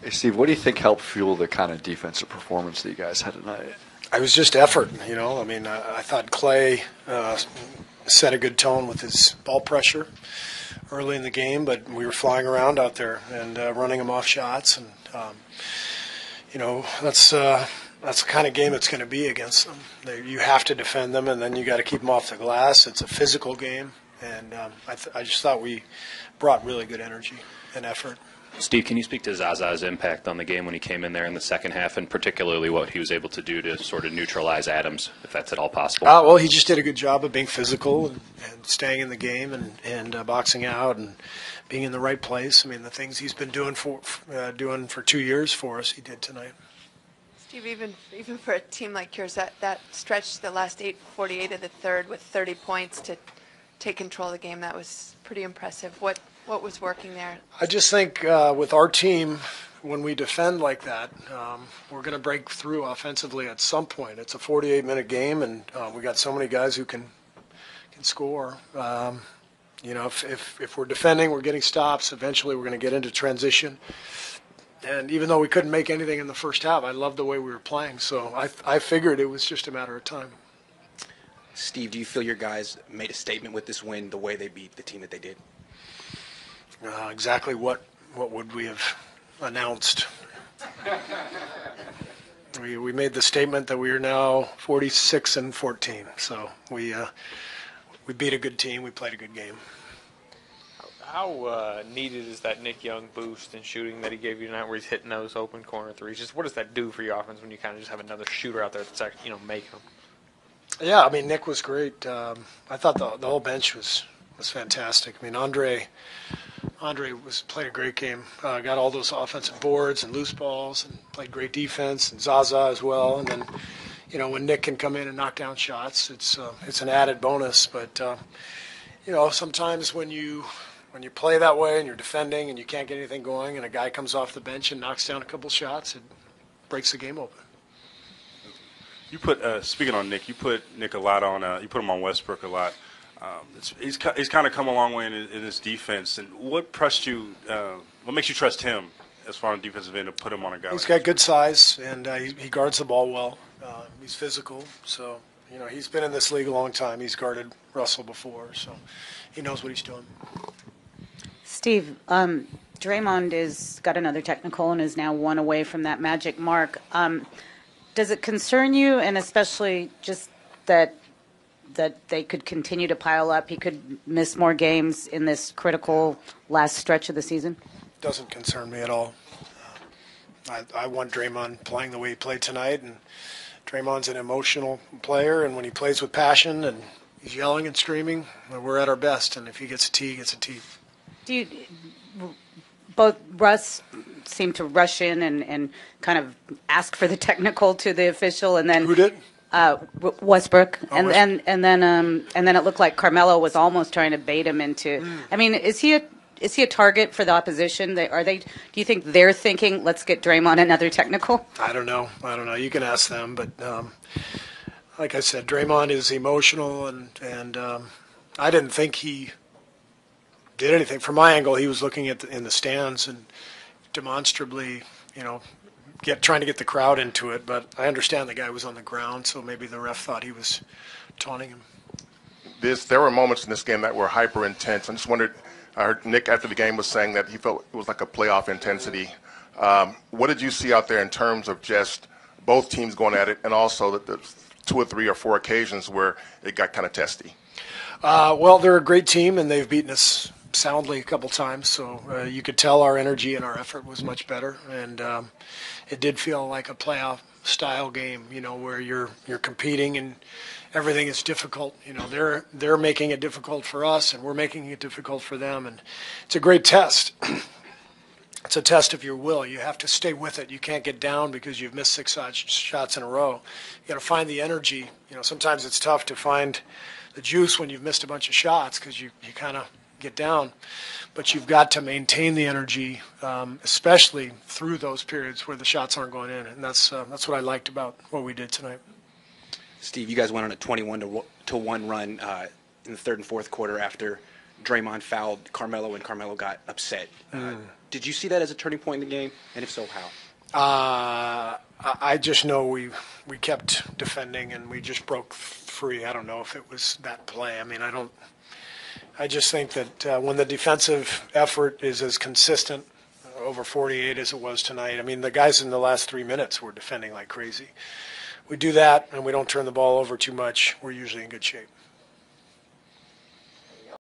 Hey, Steve, what do you think helped fuel the kind of defensive performance that you guys had tonight? It was just effort, you know. I mean, I thought Clay set a good tone with his ball pressure early in the game, but we were flying around out there and running them off shots, and you know, that's the kind of game it's going to be against them. You have to defend them, and then you got to keep them off the glass. It's a physical game, and I just thought we brought really good energy and effort. Steve, can you speak to Zaza's impact on the game when he came in there in the second half, and particularly what he was able to do to sort of neutralize Adams, if that's at all possible? Well, he just did a good job of being physical and staying in the game and boxing out and being in the right place. I mean, the things he's been doing for 2 years for us, he did tonight. Steve, even for a team like yours, that stretch the last 8:48 of the third with 30 points to take control of the game, that was pretty impressive. What was working there? I just think with our team, when we defend like that, we're going to break through offensively at some point. It's a 48-minute game, and we got so many guys who can score. You know, if we're defending, we're getting stops. Eventually, we're going to get into transition. And even though we couldn't make anything in the first half, I loved the way we were playing. So I figured it was just a matter of time. Steve, do you feel your guys made a statement with this win, the way they beat the team that they did? Exactly what would we have announced? We made the statement that we are now 46-14. So we beat a good team. We played a good game. How needed is that Nick Young boost in shooting that he gave you tonight, where he's hitting those open corner threes? Just what does that do for your offense when you kind of just have another shooter out there that's actually, making them? Yeah, I mean, Nick was great. I thought the whole bench was fantastic. I mean, Andre played a great game. Got all those offensive boards and loose balls, and played great defense, and Zaza as well. And then, when Nick can come in and knock down shots, it's an added bonus. But sometimes when you play that way and you're defending and you can't get anything going, and a guy comes off the bench and knocks down a couple shots, it breaks the game open. You put speaking on Nick, you put Nick a lot on. You put him on Westbrook a lot. He's kind of come a long way in his defense. And what pressed you? What makes you trust him as far as defensive end to put him on a guy? He's got good size, and he guards the ball well. He's physical, so he's been in this league a long time. He's guarded Russell before, so he knows what he's doing. Steve, Draymond has got another technical and is now one away from that magic mark. Does it concern you, and especially just that they could continue to pile up? He could miss more games in this critical last stretch of the season? Doesn't concern me at all. I want Draymond playing the way he played tonight, and Draymond's an emotional player, and when he plays with passion and he's yelling and screaming, we're at our best, and if he gets a tee, he gets a tee. Both Russ seemed to rush in and kind of ask for the technical to the official, and then who did? Westbrook, oh, and then it looked like Carmelo was almost trying to bait him into. I mean, is he a target for the opposition? Do you think they're thinking, let's get Draymond another technical? I don't know. You can ask them, but like I said, Draymond is emotional, and I didn't think he did anything. From my angle, he was looking in the stands and demonstrably, trying to get the crowd into it. But I understand the guy was on the ground, so maybe the ref thought he was taunting him. There were moments in this game that were hyper intense. I just wondered. I heard Nick after the game was saying that he felt it was like a playoff intensity. What did you see out there in terms of just both teams going at it, and also the 2 or 3 or 4 occasions where it got kind of testy? Well, they're a great team, and they've beaten us soundly a couple times, so you could tell our energy and our effort was much better, and it did feel like a playoff style game, where you're competing and everything is difficult. They're making it difficult for us, and we're making it difficult for them, and it's a great test. It's a test of your will. You have to stay with it. You can't get down because you've missed 6 shots in a row. You got to find the energy. Sometimes it's tough to find the juice when you've missed a bunch of shots because you kind of get down. But you've got to maintain the energy, especially through those periods where the shots aren't going in. And that's what I liked about what we did tonight. Steve, you guys went on a 21-1 run in the third and fourth quarter after Draymond fouled Carmelo and Carmelo got upset. Did you see that as a turning point in the game? And if so, how? I just know we kept defending and we just broke free. I don't know if it was that play. I mean, I just think that when the defensive effort is as consistent over 48 as it was tonight, I mean, the guys in the last 3 minutes were defending like crazy. We do that and we don't turn the ball over too much, we're usually in good shape.